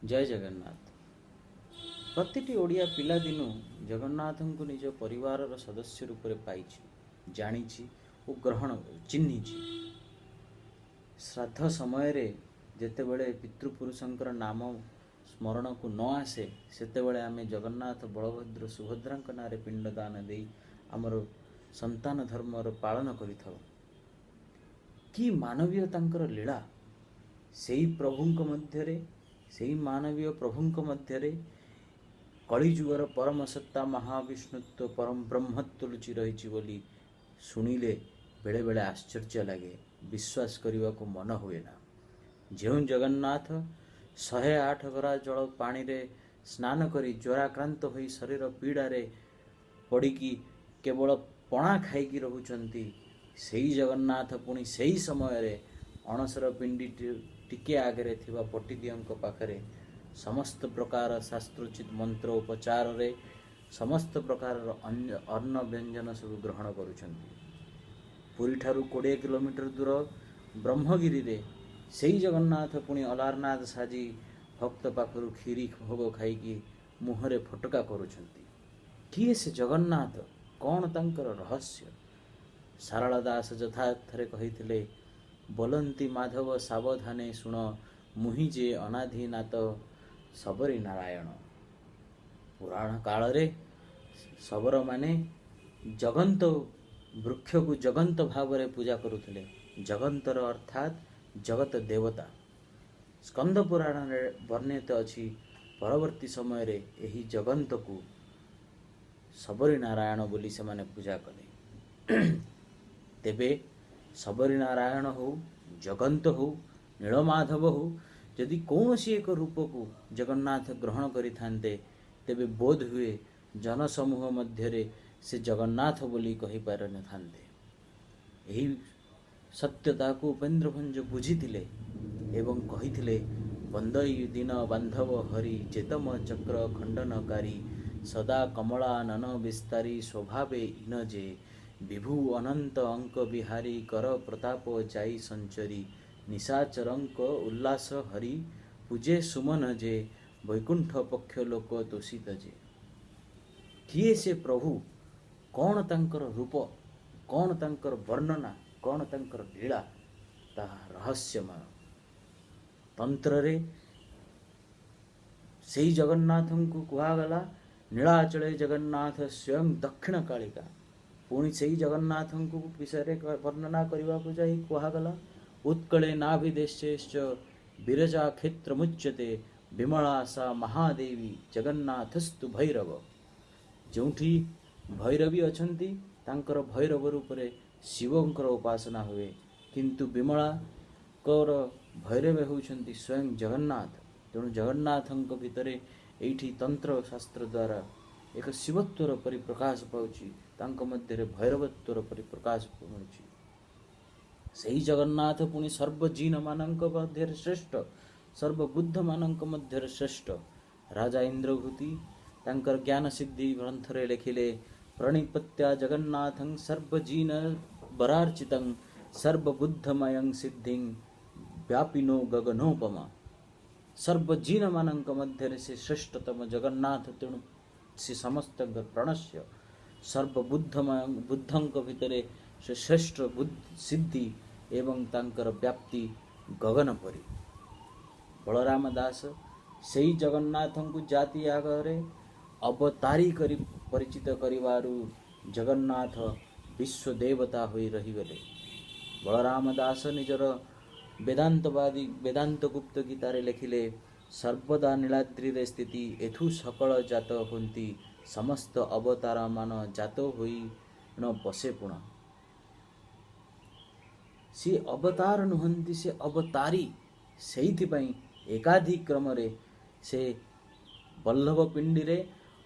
जय जगन्नाथ। प्रतिटी ओडिया पिला दिनु जगन्नाथ को निज परिवार सदस्य रूप में पाई जानी और ग्रहण चिन्ही। श्राद्ध समय रे जेतेबेले पितृपुरुषंकर नाम स्मरण को न आसे सेतेबेले आमे जगन्नाथ बलभद्र सुभद्रा नारे पिंडदान दे आमर संतान धर्मर पालन करिथाउ। कि मानवीय तांकर लीला सेई प्रभुंक मध्यरे सेई मानवीय प्रभुंक मध्यरे कलिजुगर परम सत्ता महाविष्णुत्व परम ब्रह्मत्व लुचि रही बोली शुणिले बेले बेले आश्चर्य लगे, विश्वास करने को मन हुए ना। जो जगन्नाथ 108 गरा जल पानी रे स्नान करी ज्वराक्रांत होई शरीर पीड़ारे पड़िकी केवल पणा खाईकी रहुचंती, सेई जगन्नाथ पुणी सेई समय रे अणसर पिंडी टिके आगे थिबा पट्टिदियंक पाखरे समस्त प्रकार शास्त्रोचित मंत्र उपचार रे समस्त प्रकार अन्न व्यंजन सब ग्रहण करुछंती। पुरी ठारू 20 किलोमीटर दूर ब्रह्मगिरी रे सेई जगन्नाथ पुणी अलारनाथ साजी भक्त पाखरु खीरी भोग खाईकी मुहरे फटका करुछंती। किए से जगन्नाथ, कौन तांकर रहस्य? सारला दास यथार्थरे कहिथिले, बोलंती माधव सावधाने शुण, मुहि जे अनाधिनाथ सबरी नारायण। पुराण काल रे सबर माने जगंत वृक्ष को जगंत भाव रे पूजा करुथिले। जगंतर अर्थात जगत देवता। स्कंद पुराण रे वर्णित अछि, परवर्ती समय रे एही जगंत को सबरी नारायण बोली से माने पूजा कले। तेबे सबरी नारायण हो, जगंत हो, नीलमाधव हो, यदि कौन सी एक रूप को जगन्नाथ ग्रहण करि थांते तेबे बोध हुए जनसमूह मध्यरे से जगन्नाथ बोली कहि पार न थांते। एही सत्यता को उपेन्द्र भंज बुझीथिले एवं कहिथिले, बंदई दिन बांधव हरि चेतम चक्र खंडनकारी, सदा कमलानन विस्तारी स्वभावे इन जे, विभु अनंत अंक बिहारी कर प्रताप जाई संचरी, निशाचरंक उल्लास हरि पूजे सुमन जे, वैकुंठ पक्ष लोक तोषित जे। किए से प्रभु, कौन तांकर रूप, कौन तांकर वर्णना, कौन तांकर लीला, ताहा रहस्यमय। तंत्र रे सेई जगन्नाथ को कुहागला नीलाचले जगन्नाथ स्वयं दक्षिण कालिका। पुणी सेई जगन्नाथ को विषय वर्णना करने को जाई कुहागला, उत्कले नाभिदेश्यश्च विरजा क्षेत्र मुच्यते, विमला सा महादेवी जगन्नाथस्तु भैरव। जोठी भैरवी अछंती तांकर भैरव रूप रे शिवंकर उपासना हुए, किंतु विमला कर भैरव होउछंती स्वयं जगन्नाथ। तेणु जगन्नाथंक भितरे एठी तंत्र शास्त्र द्वारा एक शिवत्वर परिप्रकाश पाउछि, तांक मध्यरे भैरवत्वर परिप्रकाश पाउछि। सेई जगन्नाथ पुणी सर्वजीन मानक मध्य श्रेष्ठ, सर्वबुद्ध मानक मध्य श्रेष्ठ। राजा इंद्रभूति तांकर ज्ञान सिद्धि ग्रंथ रे लिखिले, प्रणिपत्या जगन्नाथं सर्वजीन बरार्चितं, सर्वबुद्धमयं सिद्धिं व्यापिनो गगनोपमा। सर्वजीन मानक मध्य से श्रेष्ठतम जगन्नाथ, तेणु से समस्त प्रणश्य सर्वबुद्धमय बुद्धंक भितरे से श्रेष्ठ बुद्धि सिद्धि एवं तांकर व्याप्ति गगन परी। बलराम दास सेई जगन्नाथ को जाति आगरे अवतारी करी परिचित करिवारु जगन्नाथ विश्व देवता होई रहीगले। बलराम दास निजर वेदांतवादी वेदांत गुप्त गीतारे लिखिले, सर्वदा नीलाद्री रे स्थिति एथु सकल जात होंती, समस्त अवतार मान जात होई न बसे पुण। सी अवतार नुहंती, से अवतारी। सेइथिपाई एकाधिक क्रम रे से बल्लभ पिंडी रे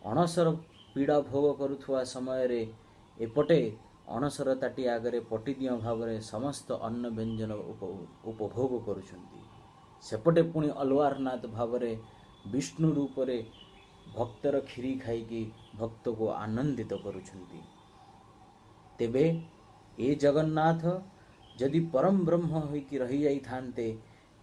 अणसर पीड़ा भोग करुथुआ समय रे एपटे अणसर ताटी आगरे पटिदिय भाव रे समस्त अन्न व्यंजन उपभोग करुछंती। सेपटे पुणी अलवारनाथ भाव रे विष्णु रूप रे भक्तर खीरी खाईकी भक्त को आनंदित करुछंती। तेबे ए जगन्नाथ यदि परम ब्रह्म होइकी रही जाई थांते,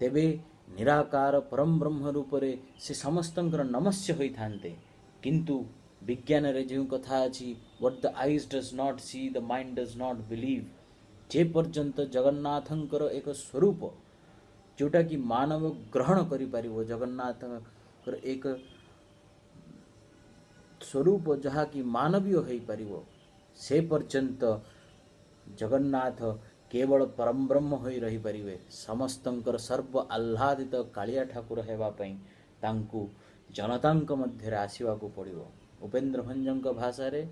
तेबे निराकार परम ब्रह्म रूपरे से समस्तंकर नमस्य होई थांते किंतु विज्ञान रे जो कथा अछि what the eyes does not see the mind does not believe जे पर्यंत जगन्नाथंकर एक स्वरूप जोटा कि मानव ग्रहण करि परिवो जगन्नाथ एक स्वरूप जहा कि मानवीय होई परिवो से पर्यंत जगन्नाथ केवल परम ब्रह्म होई रही परिवे समस्तंकर सर्व आह्लादित कालिया ठाकुर हेबा पई तांकु जनतांक मध्य आसीबा को पड़िवो। उपेंद्र भंजंक भाषा रे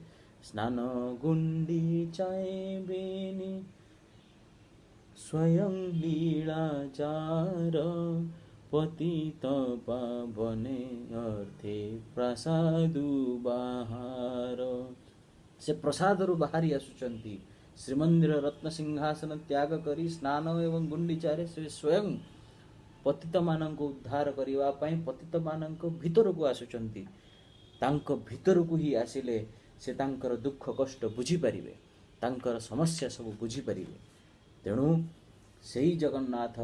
स्नान गुंडीचाए बेनी स्वयं लीलाचार पतित पावने अर्थे प्रसादु बाहार से प्रसाद रु बाहरी आसुचंती श्रीमंदिर रत्न सिंहासन त्याग करी स्नान एवं गुंडीचारे से स्वयं पतित मानक उद्धार करने पतित मानक भीतर को आसुचंती तांको भीतर को ही आसिले से तांकर दुख कष्ट बुझी परिवे तांकर समस्या सब बुझी परिवे तेणु सेई जगन्नाथ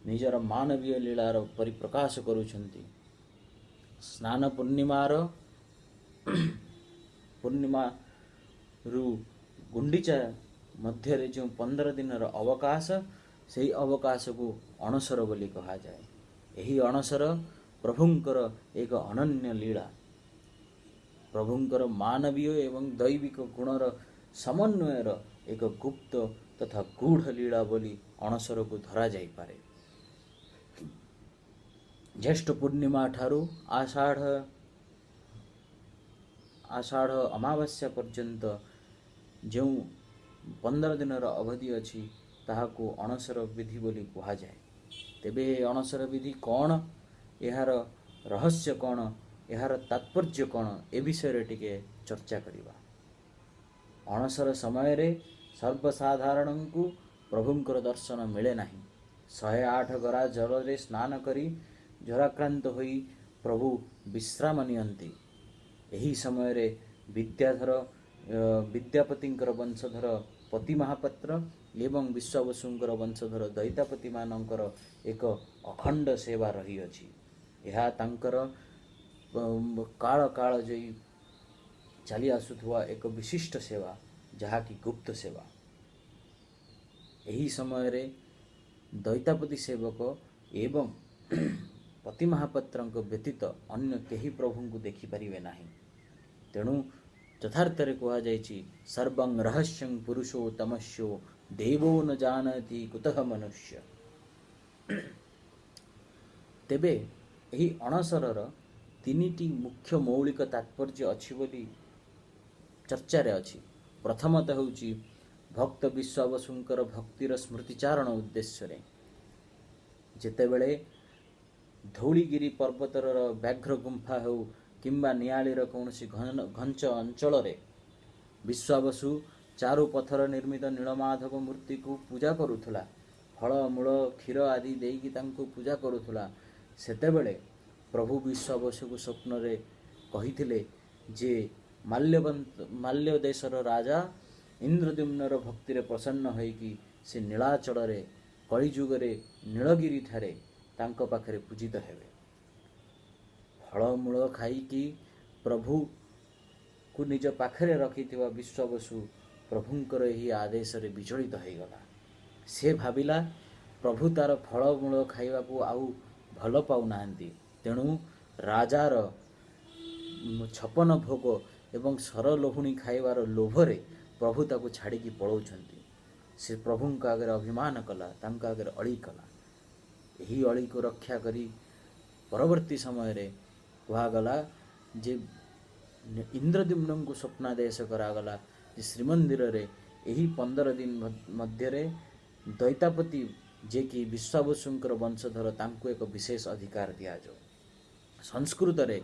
निजर मानवीय लीलार परिप्रकाश करुछंती। स्नान पूर्णिमार पूर्णिमा रु गुंडीचा मध्य जो 15 दिन अवकाश से अवकाश को अणसर बोली कहा जाए। यही अणसर प्रभुंकर एक अनन्य लीला प्रभुंकर मानवीय एवं दैविक गुणर समन्वयर एक गुप्त तथा गूढ़ लीला बोली अणसर को धरा जाई पारे। ज्येष्ठ पूर्णिमा ठारू आषाढ़ अमावास्या पर्यंत जो 15 दिन अवधि अच्छी ताहाको अणसर विधि बोली कहा जाए। तेबे अणसर विधि कौन यार रहस्य कौन यार तात्पर्य कौन ए विषय टिके चर्चा करिबा। अणसर समय रे सर्वसाधारण को प्रभुंकर दर्शन मिले नहीं। 108 गरा जल रे स्नान करी जराक्रांत होई प्रभु विश्राम नियंती। यही समय रे विद्याधर विद्यापतिंकर वंशधर पति महापात्र एवं विश्वावसुंकर वंशधर दैतापति मानकर एक अखंड सेवा रही अछि। यह तांकर काल काल जई चली आसुथुआ एक विशिष्ट सेवा जहा की गुप्त सेवा। यही समय रे दैतापति सेवक एवं पति महापात्रंक व्यतीत अन्य केही प्रभु को देखि परिवे नाही। तेणु यथार्थ रे कहा जायछि सर्वं रहस्यं पुरुषो तमस्यो देवो न जानति कुतः मनुष्य। तेबे यही अणसरर तीनिटी मुख्य मौलिक तात्पर्य अछि बोली चर्चा रे अछि। प्रथमतः होछि भक्त विश्वावसुंकर भक्तिर स्मृतिचारण उद्देश्य रे जेतेबेले धौलीगिरी पर्वतर व्याघ्र गुंफा हो किंबा नियालीर कौनसी घंच अंचल रे विश्वावसु चारु पथर निर्मित नीलमाधव मूर्ति को पूजा करुथला फल मूल क्षीर आदि देकी तांको पूजा करुथला। सेतेबेले प्रभु विश्वावसु को स्वप्न रे कहिथिले जे माल्य देशर राजा इंद्रद्युम्नर भक्ति रे प्रसन्न होइकी से नीलाचल रे कलिजुग रे नीलगिरी ठारे तांको पाखरे पूजित हेबे। फलमूल खाइकी प्रभु को निज पाखरे रखिथिबा विश्वावसु प्रभुंकर यही आदेश रे विचलित होइगला। से भाविला प्रभु तार फलमूल खाइबा को आउ भल पाउ नाहंती तेणु राजार 56 भोग एवं सरलोहुणी खाइबार लोभरे प्रभु ताको छाड़िकी पलाउछंती। से प्रभुंक आगे अभिमान कला तांक आगे अड़ी कला। यही अड़ी को रक्षा करी परवर्ती समय रे कहागला जे इंद्रद्युम्न को स्वप्नादेश करागला जे श्रीमंदिर रे यही 15 दिन मध्य रे दैतापति जे कि विश्वावसुंकर वंशधर तांको एक विशेष अधिकार दिया जो। संस्कृत रे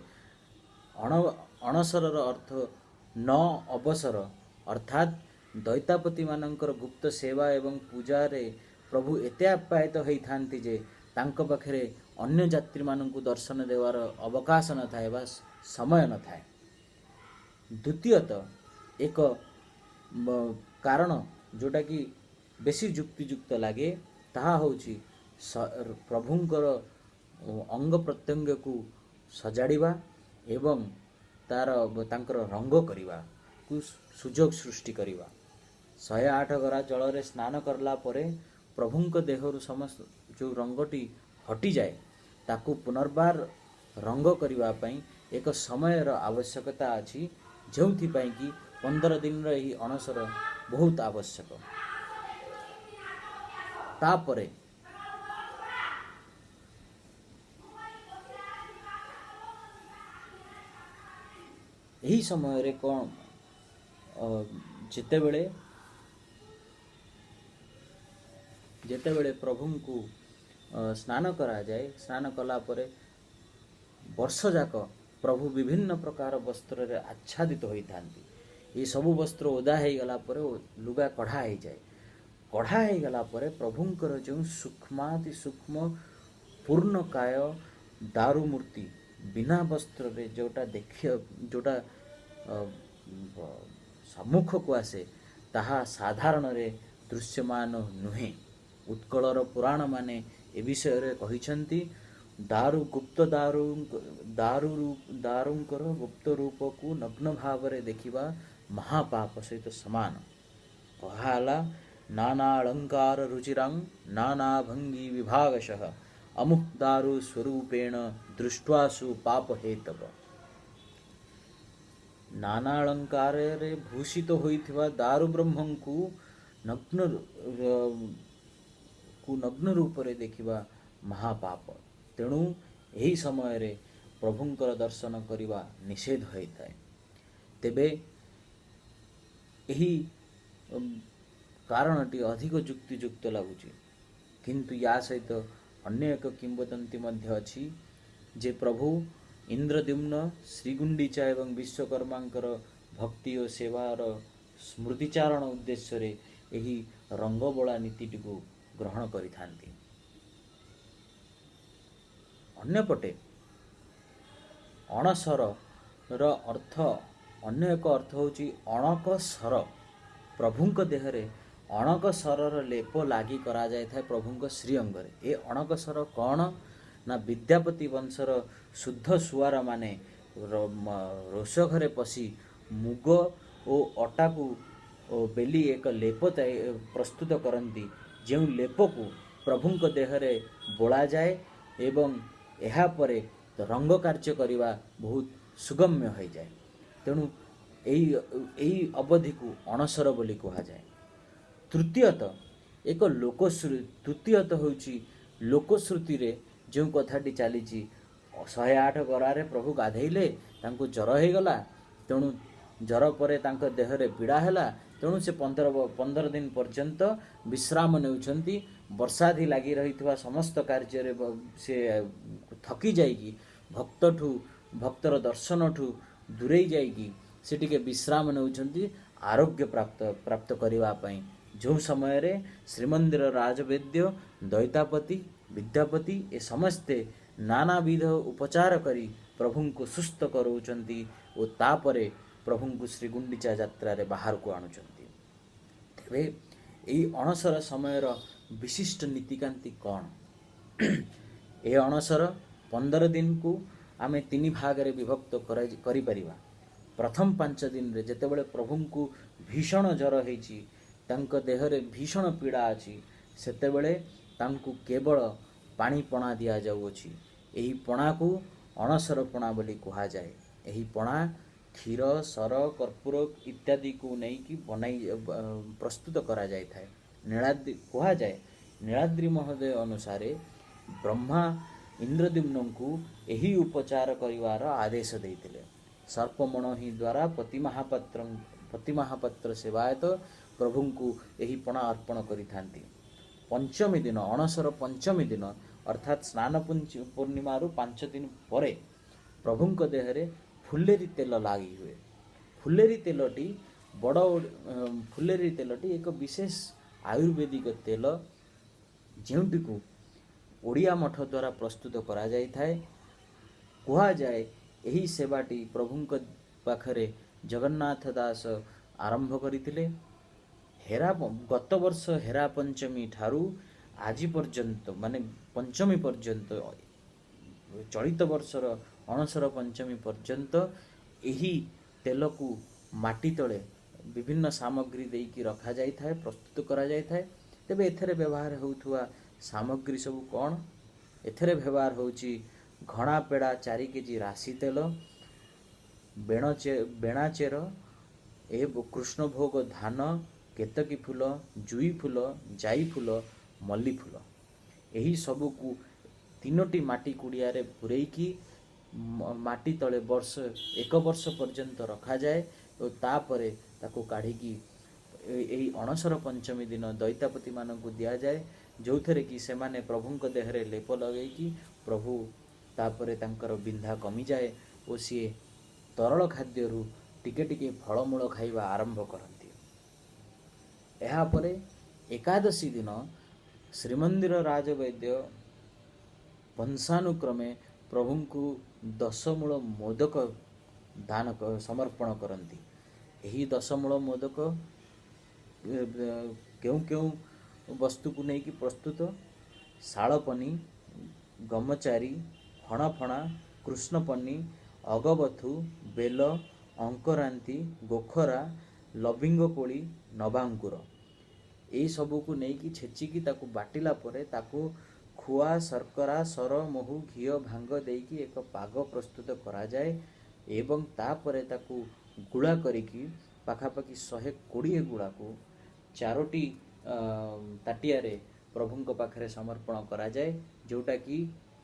अणसरर अर्थ न अवसर अर्थात दैतापति मानकर गुप्त सेवा एवं पूजा रे प्रभु एते आप्यायित होई थांती जे तांको पाखरे अन्य यात्री माननकु दर्शन देवार अवकाश न थाए बा समय न थाए। द्वितीयतः एक कारण जोटा कि बेसी युक्तियुक्त लगे ताहा होची प्रभुंकर अंग प्रत्यंग को सजाड़िबा एवं तांकर रंग करिबा को सुजोग सृष्टि करिबा। 108 गरा जल रे स्नान करला परे प्रभुंक देहरु समस्त जो रंगटी हटि जाए ताकू पुनर्बार रंग करिबा पई एक समयर आवश्यकता अछि, जेउथि पई कि 15 दिन रे ही अणसर बहुत आवश्यक। तापरे यही समय रे कौन जेतेबेले प्रभु को स्नान करा जाए, स्नान कला परे वर्ष जाक प्रभु विभिन्न प्रकार वस्त्र रे आच्छादित होता। ये सबु वस्त्र ओदा हो गला परे लुगा कढ़ा हो जाए। कढ़ा हो गला परे प्रभुंकर जो सूक्ष्माति सूक्ष्म पूर्ण काय दारू मूर्ति बिना वस्त्र रे जोटा देखिए जोटा सम्मुख को आसे ताहा साधारण रे दृश्यमान नुहे। उत्कलर पुराण माने ए विषय रे कहिसंती दारू गुप्त दारूंकर गुप्त रूप को नग्न भाव रे देखिबा महापाप सहित समान। कहाला नाना अलंकार रुचिरं नाना भंगी विभागशः अमुक दारू स्वरूपेण दृष्ट्वासु पाप हेतव। नाना अलंकार रे भूषित होइथिबा दारू ब्रह्मं को नग्न रूप रे देखिबा महापाप। तेणु यही समय रे प्रभुंकर दर्शन करिबा निषेध होइताए। तेबे यही कारणटी अधिक युक्तियुक्त लगुची, किंतु या सहित अन्य एक किंवदंती मध्य अछि जे प्रभु इंद्रद्युम्न श्रीगुंडीचा एवं विश्वकर्मांकर भक्ति और सेवार स्मृतिचारण उद्देश्य रे यही रंगबोला नीतिटी को ग्रहण करिथांती। अन्यपटे अणसर र अर्थ अन्य एक अर्थ होची अणक सर। प्रभुंक देहरे अणक सरर लेप लागी करा जाय थाए प्रभुंक श्रीअंग रे। ए अणक सर कौन ना विद्यापति वंशर शुद्ध सुआर माने रोष घरे पशी मुग ओ अटा को बेली एक लेप प्रस्तुत करती, जो लेप को प्रभुंक देहरे बोला जाए एवं एहा परे रंग कार्य करने बहुत सुगम्य हो जाए। तेणु यही अवधि को अणसर बोली कहा जाए। तृतीयत एक तृतीयत होची लोकश्रुति रे जो कथाटी चली 108 गरारे प्रभु गाधेले तांको जर हो गला। तेणु जर परे तांको देहरे पीड़ा हैला। तेणु से 15 दिन पर्यंत विश्राम नेउछंती। वर्षाधि लगी रही समस्त कार्य से थकी जाएगी भक्तर दर्शन ठू दूरे जाएगी से टिके विश्राम नेउछंती आरोग्य प्राप्त करबा पई। जो समय रे श्रीमंदिर राजवेद्य दैतापति विद्यापति ए समस्ते नानाविध उपचार करी प्रभु को सुस्थ करोचंती और तापरे प्रभु को श्री गुंडीचा यात्रा रे बाहर को आणुचंती। तेबे एई अणसर समयर विशिष्ट नीतिकांति कौन? ए अणसर 15 दिन को आमे 3 भाग रे विभक्त करि परिबा। प्रथम 5 दिन रे जेतेबेले प्रभु को भीषण जर होईची तांको देहरे भीषण पीड़ा अछि सेतेबेले तांको केवल पानी पणा दिया जाउछि। एही पणा को अणसर पणा बोली कहा जाए। एही पणा क्षीर सर कर्पूर इत्यादि को नहीं कि बनाई प्रस्तुत करा जाए थाए। नीलाद्रि कहा जाए नीलाद्रि महोदय अनुसारे ब्रह्मा इंद्रद्युम्न को यही उपचार करिवार आदेश देइतिले। सर्पमण ही द्वारा पति महापात्र सेवायत प्रभु को यही पणा अर्पण करिथांती। पंचमी दिन अणसर पंचमी दिन अर्थात स्नान पूर्णिमा 5 दिन परे प्रभुंक देहरे फुल्लेरी तेल लागी हुए। फुल्लेरी तेलटी बड़ फुल्लेरी तेलटी एक विशेष आयुर्वेदिक तेल जेउटी को ओडिया मठ द्वारा प्रस्तुत करा जाय थाए। कहा जाए यही सेवाटी प्रभुंक पाखरे जगन्नाथ दास आरंभ करथिले। हेरा गत वर्ष हेरा पंचमी ठारू आज पर्यंत माने पंचमी पर्यंत चलित वर्षर अणसर पंचमी पर्यंत यही तेल को माटी तले विभिन्न सामग्री देकी रखा जाई थाए, प्रस्तुत करा जाई थाए। तेबे एथरे व्यवहार होउथुआ सामग्री सब कौन? एथरे व्यवहार होउची घणा पेड़ा 4 केजी राशि तेल, बेणा चेर एवं कृष्ण भोग धान, केतकी फूल, जुई फूल, जाई फूल, मल्ली फूल, यही सबू को 3टी माटी कुड़िया रे पुरेकी माटी तले एक वर्ष पर्यंत रखा जाए और तापरे ताको काढ़ी यही अणसर पंचमी दिन दैतापति मानक दिया जाए, जो थे कि से माने प्रभु को देहरे लेप लगे कि प्रभु तापरे तांकर बिंधा कमी जाए और सी तरल खाद्य टिके टिके फलमूल खाइबा आरंभ करती। यापरे एकादशी दिन श्रीमंदिर राजवैद्य वंशानुक्रमे प्रभु को 10 मूल मोदक दान समर्पण करती। यही 10 मूल मोदक क्यों क्यों वस्तु को नहीं कि प्रस्तुत? शालपनी, गमचारी, फणा, कृष्णपनी, अगबथु, बेल, अंकरांती, गोखरा, लविंग कोली, नवांकुर, यही सबू को नहीं कि छेचिकी ताकू बाटिला परे ताकू खुआ, शर्करा, सर, महू, घी, भांग देकी एक पाग प्रस्तुत करा जाए एवं तापरे ताकू गुड़ा करिकी पाखापाखि 120 गुड़ा को 4टी ताटिया रे प्रभु पाखरे समर्पण करा जाए, जोटा कि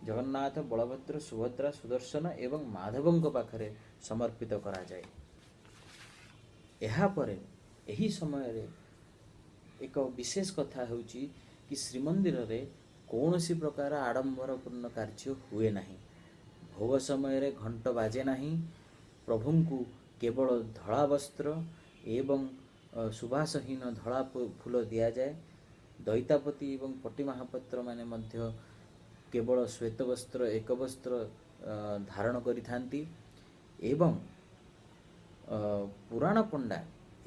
जगन्नाथ, बलभद्र, सुभद्रा, सुदर्शन एवं माधव पाखरे समर्पित करा जाए। यापरे यही समय रे एक विशेष कथा होची कि श्रीमंदिर रे कौनसी प्रकार आडंबरपूर्ण कार्य हुए नहीं। भोग समय रे घंट बाजे नहीं। प्रभु को केवल धड़ा वस्त्र एवं सुवासहीन धड़ा फूल दिया जाए। दैतापति एवं पट्टी महापात्र माने मध्य केवल श्वेत वस्त्र, एक वस्त्र धारण करिथांती एवं पुराण पंडा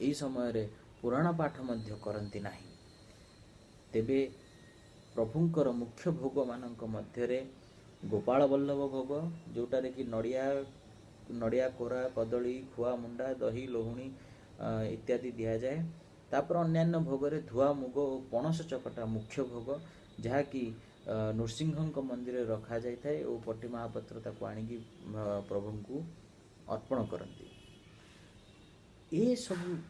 यही समय रे पुराण पाठ मध्य करती नहीं। तेबे प्रभुंकर मुख्य भोग मानक मध्यरे गोपाल वल्लभ भोग, जोटारे कि नड़िया कोरा, कदली, खुआ मुंडा, दही, लोहुणी इत्यादि दिया जाए। तापर अन्यान्य भोगरे धुआ मुग और पणस चकटा मुख्य भोग, जहाँकि नृसिंह मंदिर रखा जाए थाए और पट्टी महापात्र ताको आनिकी प्रभु को अर्पण करती। ये सब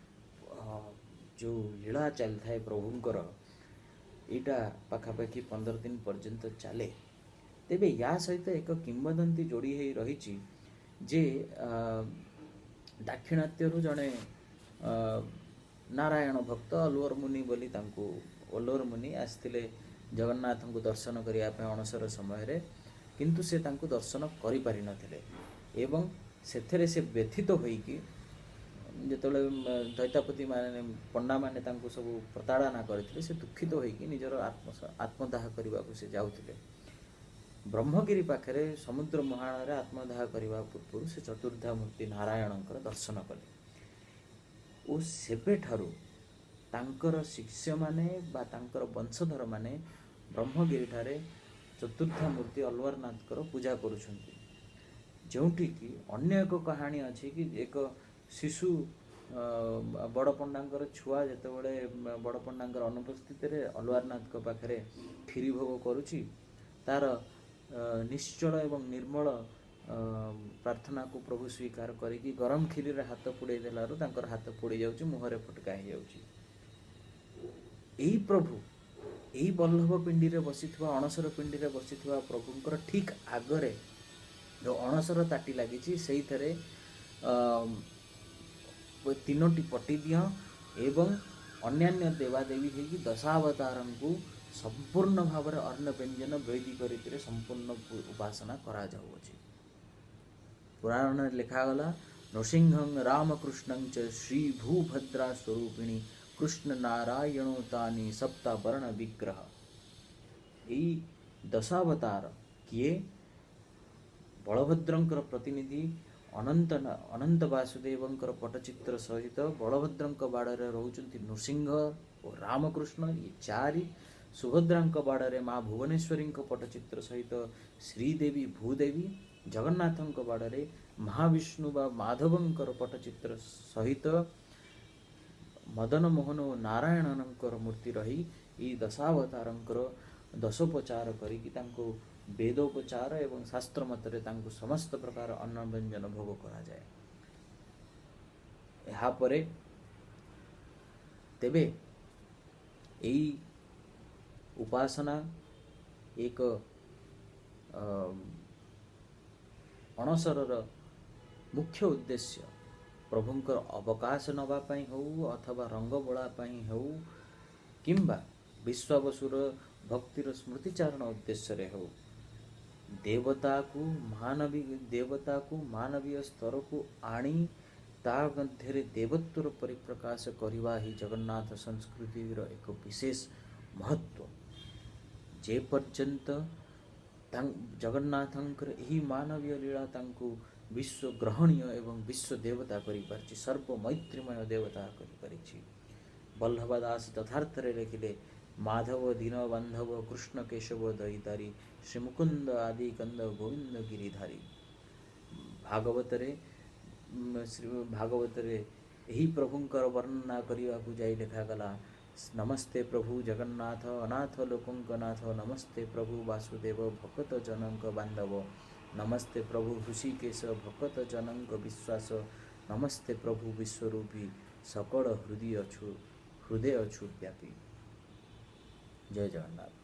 जो लीला चल थाए प्रभुंकर इटा पाखापाखि 15 दिन पर्यंत चले। तेबे या सहित एक किंवदंती जोड़ी है रही जे दाक्षिणात्यरु जड़े नारायण भक्त अलवर मुनि बोली तांको अलवर मुनि आसते जगन्नाथ को दर्शन करने अणसर समय रे, किंतु से तांको दर्शन करि पारि नथिले एवं सेथरे से व्यथित होइकी जेतले दैतापति माने पंडा माने तांको सब प्रताड़ना करथिले, से दुखित होइकी निजर आत्मदाह करने को से जाउथिले। ब्रह्मगिरी पाखरे समुद्र मुहाण रे आत्मदाह करने पूर्व से चतुर्धा मूर्ति नारायणकर दर्शन कले और सेबे ठारू तांकर शिष्य माने बा तांकर वंशधर माने ब्रह्मगिरी ठारे चतुर्था मूर्ति अलवरनाथकर पूजा करुछंती। जोंठी कि अन्य एक कहानी अच्छी कि एक शिशु बड़ पंडांकर छुआ जेतेबेले बड़ पंडांकर अनुपस्थित रे अलवरनाथ पाखरे खीरी भोग करुछि, तार निश्चल एवं निर्मल प्रार्थना को प्रभु स्वीकार करिकी गरम खीरी रे हाथ पुड़े देलारु तांकर हाथ पुड़ी जाउछि, मुहरे फटका हो जाउछि। एही प्रभु एही बल्लभ पिंडी रे बसिथवा अणसर पिंडी रे बसिथवा प्रभुंकर ठीक आगरे जो अणसर ताटी लागिछि सेही थरे 3टी पट्टी दिह एवं अन्यान्य देवादेवी है दशावतारन को संपूर्ण भाव में अन्न व्यंजन वैदिक रीति संपूर्ण उपासना करा जाउछि। पुराण लिखागला नृसिंहं रामकृष्णं च श्री भूभद्रा स्वरूपिणी कृष्ण नारायणोतानि सप्तवर्ण विग्रह। यही दशावतार किए बलभद्रंकर प्रतिनिधि अनंत वासुदेवंकर पटचित्र सहित बलभद्रंक बाड़े रोचंती नृसिंह और रामकृष्ण, ये 4 सुभद्रांक बाड़े माँ भुवनेश्वरी पट्टचित्र सहित श्रीदेवी भूदेवी, जगन्नाथंक बाड़े महाविष्णु बा माधवंकर पट्टचित्र सहित मदन मोहन और नारायणनंकर मूर्ति रही ई दशावतारंकर दशोपचार करिकी तांको वेदोपचार एवं शास्त्र मतरे तांको समस्त प्रकार अन्न व्यंजन भोग करा जाए। यहाँ परे तेबे एई उपासना एक अणसरर मुख्य उद्देश्य प्रभुंकर अवकाश नवा पाई हो अथवा रंग बोला पाई हो किंबा विश्वावसुर भक्तिर स्मृतिचारण उद्देश्य रे हो देवता को मानवीय स्तर को आनी ता मध्य देवत्वर परिप्रकाश करवा ही जगन्नाथ संस्कृतिर एक विशेष महत्व। जे पर्यंत जगन्नाथंकर यही मानवीय लीला तांको विश्व ग्रहणीय एवं विश्व देवता करि पारछि, सर्व मैत्रीमय देवता करि पारछि। बल्लभदास तथार्थ रे लिखिले माधव दीन बांधव कृष्ण केशव दयितारी श्री मुकुंद आदि कंद गोविंद गिरिधारी। भागवतरे यही प्रभुंकर वर्णना करने को जाई लिखागला नमस्ते प्रभु जगन्नाथ अनाथ लोकंक नाथ, नमस्ते प्रभु वासुदेव भकत जनक बांधव, नमस्ते प्रभु ऋषिकेश भकत जनक विश्वास, नमस्ते प्रभु विश्वरूपी सकल हृदय अछु व्यापी। जय जगन्नाथ।